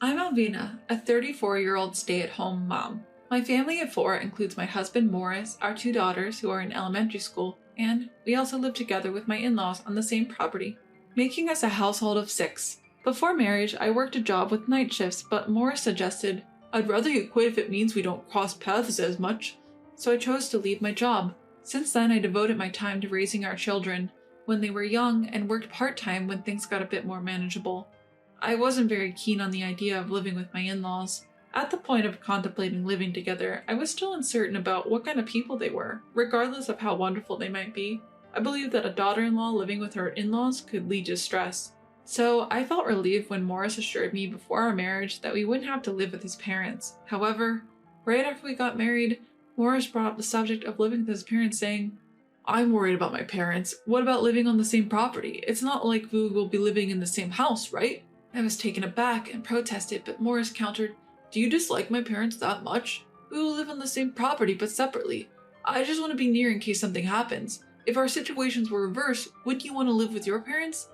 I'm Alvina, a 34-year-old stay-at-home mom. My family of four includes my husband Morris, our two daughters who are in elementary school, and we also live together with my in-laws on the same property, making us a household of six. Before marriage, I worked a job with night shifts, but Morris suggested, "I'd rather you quit if it means we don't cross paths as much." So I chose to leave my job. Since then, I devoted my time to raising our children when they were young and worked part-time when things got a bit more manageable. I wasn't very keen on the idea of living with my in-laws. At the point of contemplating living together, I was still uncertain about what kind of people they were, regardless of how wonderful they might be. I believed that a daughter-in-law living with her in-laws could lead to stress. So I felt relieved when Morris assured me before our marriage that we wouldn't have to live with his parents. However, right after we got married, Morris brought up the subject of living with his parents, saying, "I'm worried about my parents. What about living on the same property? It's not like we will be living in the same house, right?" I was taken aback and protested, but Morris countered, "Do you dislike my parents that much? We will live on the same property but separately. I just want to be near in case something happens. If our situations were reversed, wouldn't you want to live with your parents?"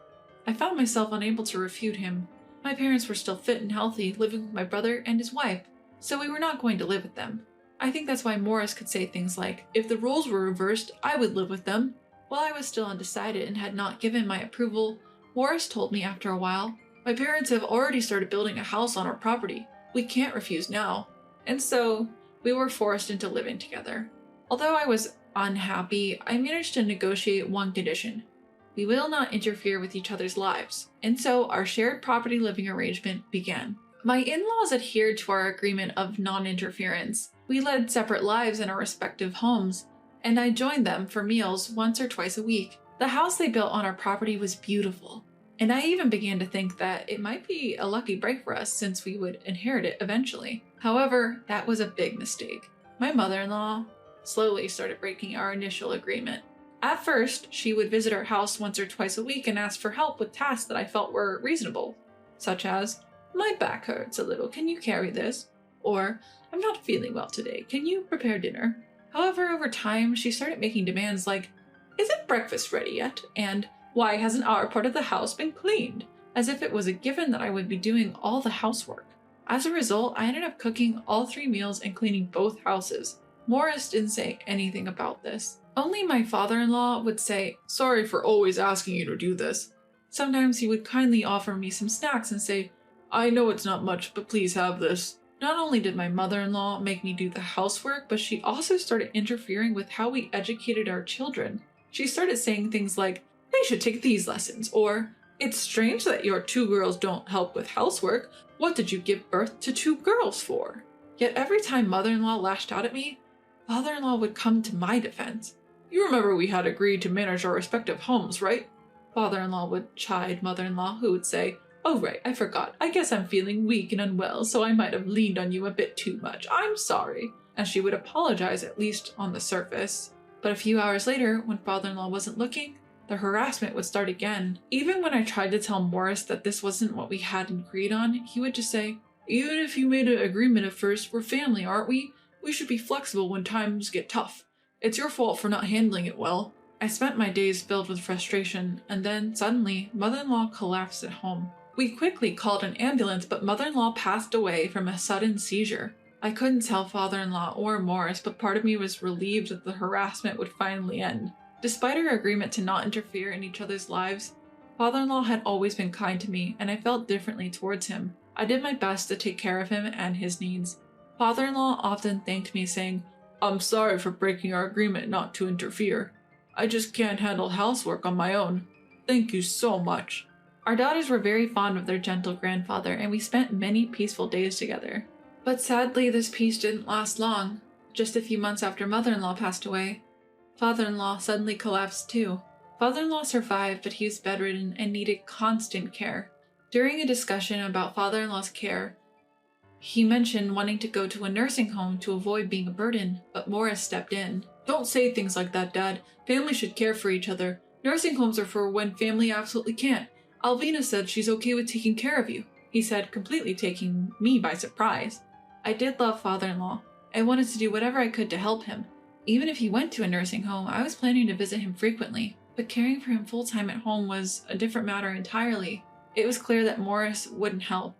I found myself unable to refute him. My parents were still fit and healthy, living with my brother and his wife, so we were not going to live with them. I think that's why Morris could say things like, "If the roles were reversed, I would live with them." While I was still undecided and had not given my approval, Morris told me after a while, "My parents have already started building a house on our property. We can't refuse now." And so, we were forced into living together. Although I was unhappy, I managed to negotiate one condition. We will not interfere with each other's lives. And so, our shared property living arrangement began. My in-laws adhered to our agreement of non-interference. We led separate lives in our respective homes, and I joined them for meals once or twice a week. The house they built on our property was beautiful, and I even began to think that it might be a lucky break for us since we would inherit it eventually. However, that was a big mistake. My mother-in-law slowly started breaking our initial agreement. At first, she would visit our house once or twice a week and ask for help with tasks that I felt were reasonable, such as, "My back hurts a little, can you carry this?" Or, "I'm not feeling well today, can you prepare dinner?" However, over time, she started making demands like, "Isn't breakfast ready yet?" And, "Why hasn't our part of the house been cleaned?" As if it was a given that I would be doing all the housework. As a result, I ended up cooking all 3 meals and cleaning both houses. Morris didn't say anything about this. Only my father-in-law would say, "Sorry for always asking you to do this." Sometimes he would kindly offer me some snacks and say, "I know it's not much, but please have this." Not only did my mother-in-law make me do the housework, but she also started interfering with how we educated our children. She started saying things like, "They should take these lessons," or, "It's strange that your 2 girls don't help with housework. What did you give birth to 2 girls for?" Yet every time mother-in-law lashed out at me, father-in-law would come to my defense. "You remember we had agreed to manage our respective homes, right?" Father-in-law would chide mother-in-law, who would say, "Oh right, I forgot. I guess I'm feeling weak and unwell, so I might have leaned on you a bit too much. I'm sorry." And she would apologize, at least on the surface. But a few hours later, when father-in-law wasn't looking, the harassment would start again. Even when I tried to tell Morris that this wasn't what we had agreed on, he would just say, "Even if you made an agreement at first, we're family, aren't we? We should be flexible when times get tough. It's your fault for not handling it well." I spent my days filled with frustration, and then, suddenly, mother-in-law collapsed at home. We quickly called an ambulance, but mother-in-law passed away from a sudden seizure. I couldn't tell father-in-law or Morris, but part of me was relieved that the harassment would finally end. Despite our agreement to not interfere in each other's lives, father-in-law had always been kind to me, and I felt differently towards him. I did my best to take care of him and his needs. Father-in-law often thanked me, saying, "I'm sorry for breaking our agreement not to interfere. I just can't handle housework on my own. Thank you so much." Our daughters were very fond of their gentle grandfather, and we spent many peaceful days together. But sadly, this peace didn't last long. Just a few months after mother-in-law passed away, father-in-law suddenly collapsed too. Father-in-law survived, but he was bedridden and needed constant care. During a discussion about father-in-law's care, he mentioned wanting to go to a nursing home to avoid being a burden, but Morris stepped in. "Don't say things like that, Dad. Family should care for each other. Nursing homes are for when family absolutely can't. Alvina said she's okay with taking care of you," he said, completely taking me by surprise. I did love father-in-law. I wanted to do whatever I could to help him. Even if he went to a nursing home, I was planning to visit him frequently, but caring for him full-time at home was a different matter entirely. It was clear that Morris wouldn't help.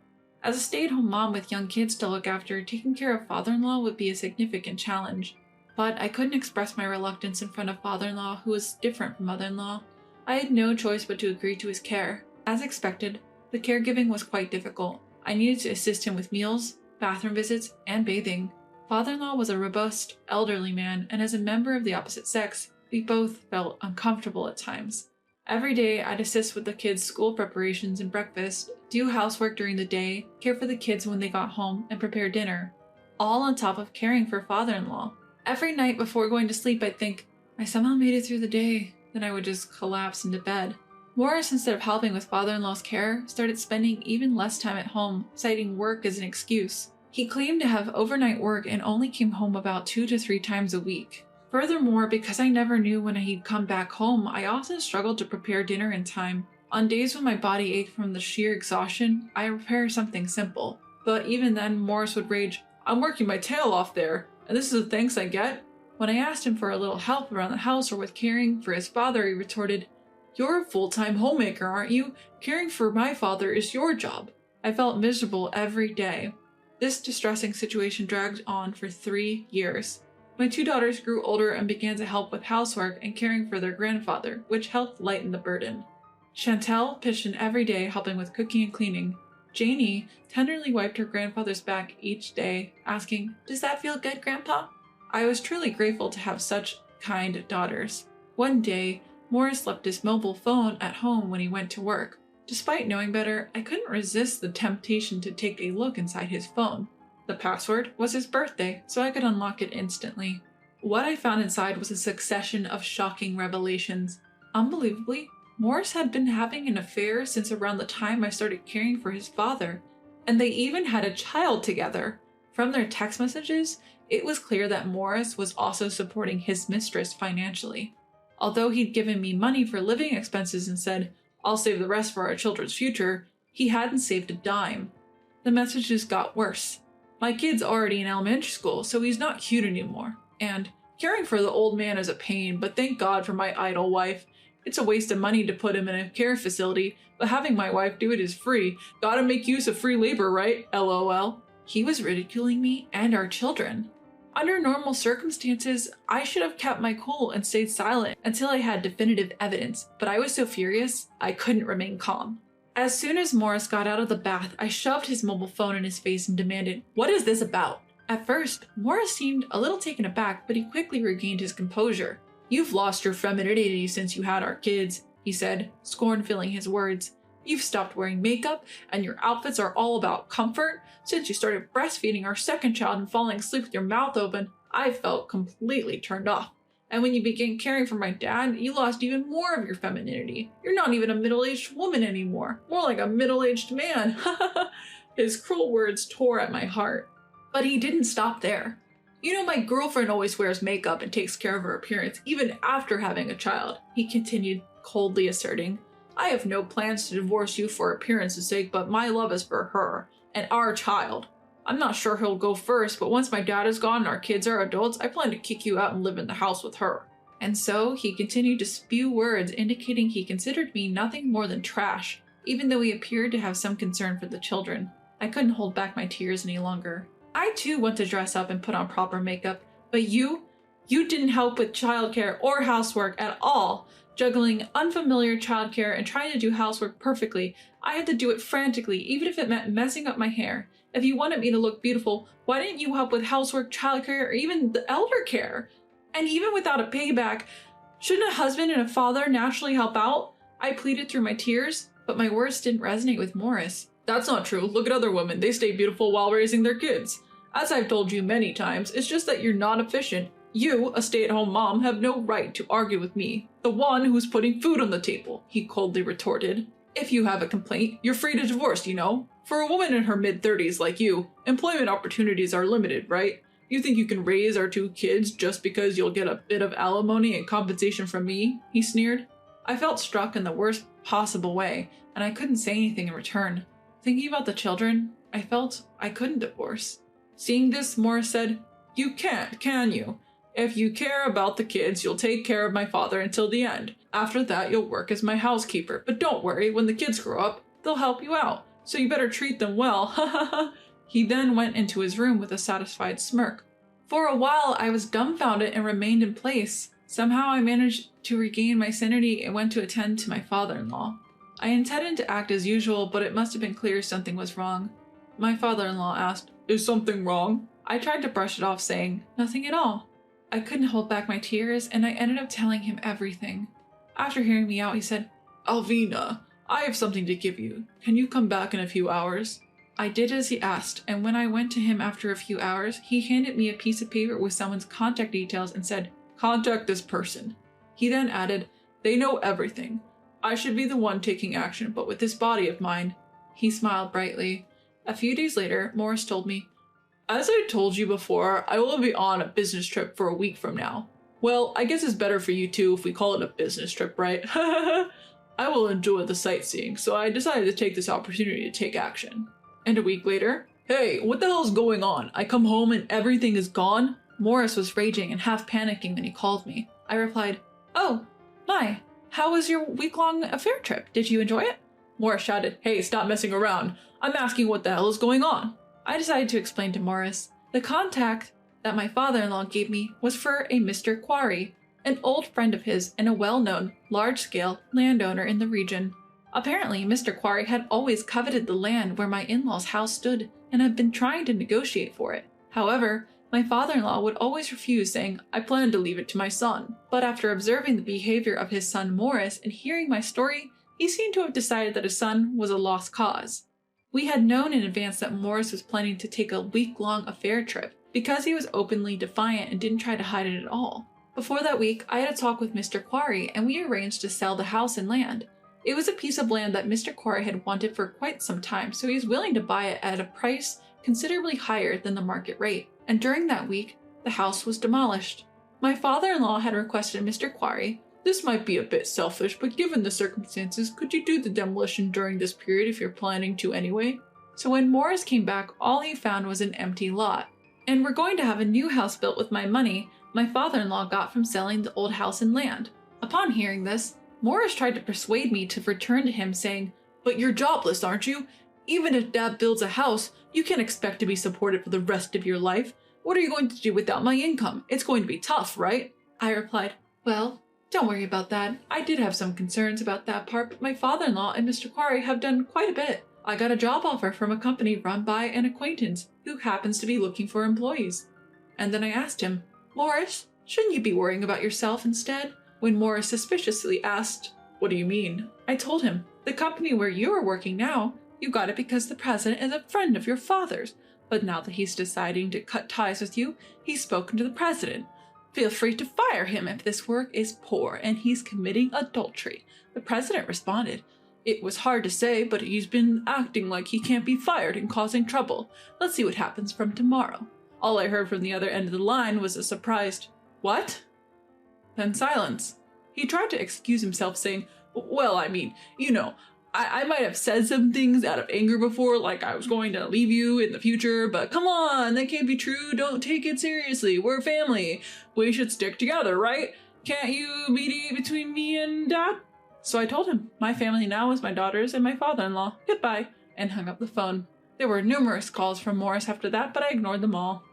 As a stay-at-home mom with young kids to look after, taking care of father-in-law would be a significant challenge. But I couldn't express my reluctance in front of father-in-law, who was different from mother-in-law. I had no choice but to agree to his care. As expected, the caregiving was quite difficult. I needed to assist him with meals, bathroom visits, and bathing. Father-in-law was a robust, elderly man, and as a member of the opposite sex, we both felt uncomfortable at times. Every day, I'd assist with the kids' school preparations and breakfast, do housework during the day, care for the kids when they got home, and prepare dinner. All on top of caring for father-in-law. Every night before going to sleep, I'd think, I somehow made it through the day. Then I would just collapse into bed. Morris, instead of helping with father-in-law's care, started spending even less time at home, citing work as an excuse. He claimed to have overnight work and only came home about 2 to 3 times a week. Furthermore, because I never knew when he'd come back home, I often struggled to prepare dinner in time. On days when my body ached from the sheer exhaustion, I prepare something simple. But even then, Morris would rage, I'm working my tail off there, and this is the thanks I get? When I asked him for a little help around the house or with caring for his father, he retorted, You're a full-time homemaker, aren't you? Caring for my father is your job. I felt miserable every day. This distressing situation dragged on for 3 years. My 2 daughters grew older and began to help with housework and caring for their grandfather, which helped lighten the burden. Chantel pitched in every day, helping with cooking and cleaning. Janie tenderly wiped her grandfather's back each day, asking, Does that feel good, Grandpa? I was truly grateful to have such kind daughters. One day, Morris left his mobile phone at home when he went to work. Despite knowing better, I couldn't resist the temptation to take a look inside his phone. The password was his birthday, so I could unlock it instantly. What I found inside was a succession of shocking revelations. Unbelievably, Morris had been having an affair since around the time I started caring for his father, and they even had a child together. From their text messages, it was clear that Morris was also supporting his mistress financially. Although he'd given me money for living expenses and said, I'll save the rest for our children's future, he hadn't saved a dime. The messages got worse. My kid's already in elementary school, so he's not cute anymore. And caring for the old man is a pain, but thank God for my idle wife. It's a waste of money to put him in a care facility, but having my wife do it is free. Gotta make use of free labor, right? LOL. He was ridiculing me and our children. Under normal circumstances, I should have kept my cool and stayed silent until I had definitive evidence, but I was so furious, I couldn't remain calm. As soon as Morris got out of the bath, I shoved his mobile phone in his face and demanded, What is this about? At first, Morris seemed a little taken aback, but he quickly regained his composure. You've lost your femininity since you had our kids, he said, scorn filling his words. You've stopped wearing makeup, and your outfits are all about comfort. Since you started breastfeeding our second child and falling asleep with your mouth open, I felt completely turned off. And when you began caring for my dad, you lost even more of your femininity. You're not even a middle-aged woman anymore, more like a middle-aged man. His cruel words tore at my heart. But he didn't stop there. You know, my girlfriend always wears makeup and takes care of her appearance, even after having a child, he continued, coldly asserting. I have no plans to divorce you for appearance's sake, but my love is for her and our child. I'm not sure who'll go first, but once my dad is gone and our kids are adults, I plan to kick you out and live in the house with her. And so he continued to spew words indicating he considered me nothing more than trash, even though he appeared to have some concern for the children. I couldn't hold back my tears any longer. I too want to dress up and put on proper makeup, but you didn't help with childcare or housework at all. Juggling unfamiliar childcare and trying to do housework perfectly, I had to do it frantically, even if it meant messing up my hair. If you wanted me to look beautiful, why didn't you help with housework, childcare, or even the elder care? And even without a payback, shouldn't a husband and a father naturally help out? I pleaded through my tears, but my words didn't resonate with Morris. That's not true. Look at other women. They stay beautiful while raising their kids. As I've told you many times, it's just that you're not efficient. You, a stay-at-home mom, have no right to argue with me, the one who's putting food on the table, he coldly retorted. If you have a complaint, you're free to divorce, you know? For a woman in her mid-30s like you, employment opportunities are limited, right? You think you can raise our 2 kids just because you'll get a bit of alimony and compensation from me? He sneered. I felt struck in the worst possible way, and I couldn't say anything in return. Thinking about the children, I felt I couldn't divorce. Seeing this, Morris said, You can't, can you? If you care about the kids, you'll take care of my father until the end. After that, you'll work as my housekeeper. But don't worry, when the kids grow up, they'll help you out. so you better treat them well. He then went into his room with a satisfied smirk. For a while, I was dumbfounded and remained in place. Somehow I managed to regain my sanity and went to attend to my father-in-law. I intended to act as usual, but it must have been clear something was wrong. My father-in-law asked, "Is something wrong?" I tried to brush it off, saying, "Nothing at all." I couldn't hold back my tears, and I ended up telling him everything. After hearing me out, he said, "Alvina, I have something to give you. Can you come back in a few hours?" I did as he asked, and when I went to him after a few hours, he handed me a piece of paper with someone's contact details and said, "Contact this person." He then added, "They know everything. I should be the one taking action, but with this body of mine." He smiled brightly. A few days later, Morris told me, "As I told you before, I will be on a business trip for a week from now. Well, I guess it's better for you too if we call it a business trip, right? I will enjoy the sightseeing, so I decided to take this opportunity to take action." And a week later, "Hey, what the hell's going on? I come home and everything is gone?" Morris was raging and half panicking when he called me. I replied, "Oh, my, how was your week-long affair trip? Did you enjoy it?" Morris shouted, "Hey, stop messing around. I'm asking what the hell is going on." I decided to explain to Morris. The contact that my father-in-law gave me was for a Mr. Quarry, an old friend of his and a well-known, large-scale landowner in the region. Apparently, Mr. Quarry had always coveted the land where my in-laws' house stood and had been trying to negotiate for it. However, my father-in-law would always refuse, saying, "I plan to leave it to my son." But after observing the behavior of his son Morris and hearing my story, he seemed to have decided that his son was a lost cause. We had known in advance that Morris was planning to take a week-long affair trip because he was openly defiant and didn't try to hide it at all. Before that week, I had a talk with Mr. Quarry and we arranged to sell the house and land. It was a piece of land that Mr. Quarry had wanted for quite some time, so he was willing to buy it at a price considerably higher than the market rate. And during that week, the house was demolished. My father-in-law had requested Mr. Quarry, "This might be a bit selfish, but given the circumstances, could you do the demolition during this period if you're planning to anyway?" So when Morris came back, all he found was an empty lot. And we're going to have a new house built with my money my father-in-law got from selling the old house and land. Upon hearing this, Morris tried to persuade me to return to him, saying, "But you're jobless, aren't you? Even if Dad builds a house, you can't expect to be supported for the rest of your life. What are you going to do without my income? It's going to be tough, right?" I replied, "Well, don't worry about that. I did have some concerns about that part, but my father-in-law and Mr. Quarry have done quite a bit. I got a job offer from a company run by an acquaintance who happens to be looking for employees." And then I asked him, "Morris, shouldn't you be worrying about yourself instead?" When Morris suspiciously asked, "What do you mean?" I told him, "The company where you are working now, you got it because the president is a friend of your father's. But now that he's deciding to cut ties with you, he's spoken to the president. Feel free to fire him if this work is poor and he's committing adultery." The president responded, "It was hard to say, but he's been acting like he can't be fired and causing trouble. Let's see what happens from tomorrow." All I heard from the other end of the line was a surprised, "What?" Then silence. He tried to excuse himself, saying, "Well, I mean, I might have said some things out of anger before, like I was going to leave you in the future, but come on, that can't be true. Don't take it seriously. We're family. We should stick together, right? Can't you mediate between me and Dad?" So I told him, my family now is my daughters and my father-in-law. Goodbye, and hung up the phone. There were numerous calls from Morris after that, but I ignored them all.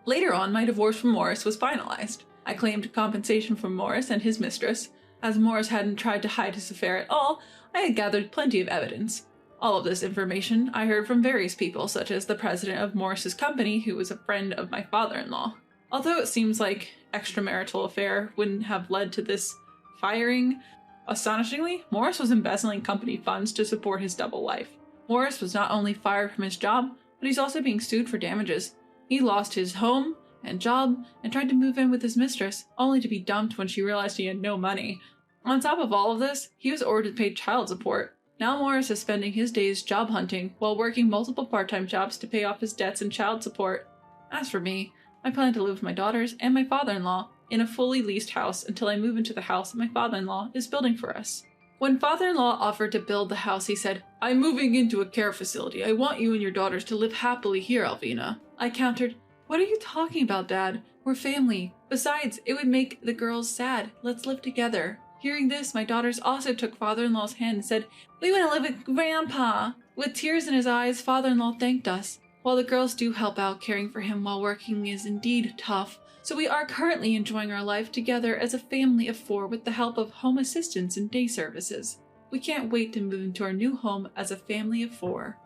Later on, my divorce from Morris was finalized. I claimed compensation from Morris and his mistress. As Morris hadn't tried to hide his affair at all, I had gathered plenty of evidence. All of this information I heard from various people, such as the president of Morris's company, who was a friend of my father-in-law. Although it seems like extramarital affair wouldn't have led to this firing, astonishingly, Morris was embezzling company funds to support his double life. Morris was not only fired from his job, but he's also being sued for damages. He lost his home and job and tried to move in with his mistress, only to be dumped when she realized he had no money. On top of all of this, he was ordered to pay child support. Now Morris is spending his days job hunting while working multiple part-time jobs to pay off his debts and child support. As for me, I plan to live with my daughters and my father-in-law in a fully leased house until I move into the house my father-in-law is building for us. When father-in-law offered to build the house, he said, "I'm moving into a care facility. I want you and your daughters to live happily here, Alvina." I countered, "What are you talking about, Dad? We're family. Besides, it would make the girls sad. Let's live together." Hearing this, my daughters also took father-in-law's hand and said, "We want to live with Grandpa. With tears in his eyes, father-in-law thanked us. While the girls do help out, caring for him while working is indeed tough, so we are currently enjoying our life together as a family of 4 with the help of home assistants and day services. We can't wait to move into our new home as a family of 4.